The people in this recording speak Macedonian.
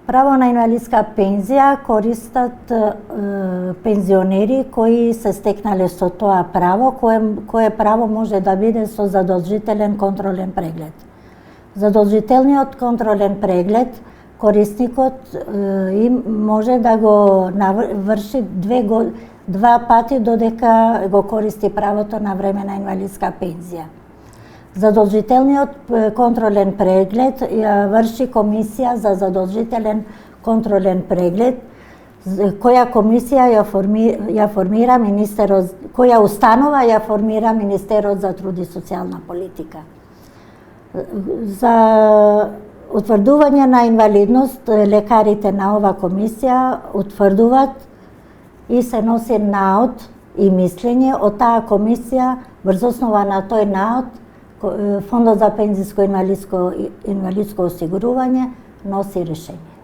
Право на инвалидска пензија користат пензионери кои се стекнале со тоа право, кое право може да биде со задолжителен контролен преглед. Задолжителниот контролен преглед корисникот им може да го наврши два пати додека го користи правото на времена инвалидска пензија. Задолжителниот контролен преглед ја врши комисија за задолжителен контролен преглед, која комисија ја формира министерот, која установа ја формира Министерот за труд и социјална политика. За утврдување на инвалидност, лекарите на ова комисија утврдуваат и се носи наод и мислење од таа комисија. Врз основа на тој наод Фондот за пензиско и инвалидско осигурување носи решение.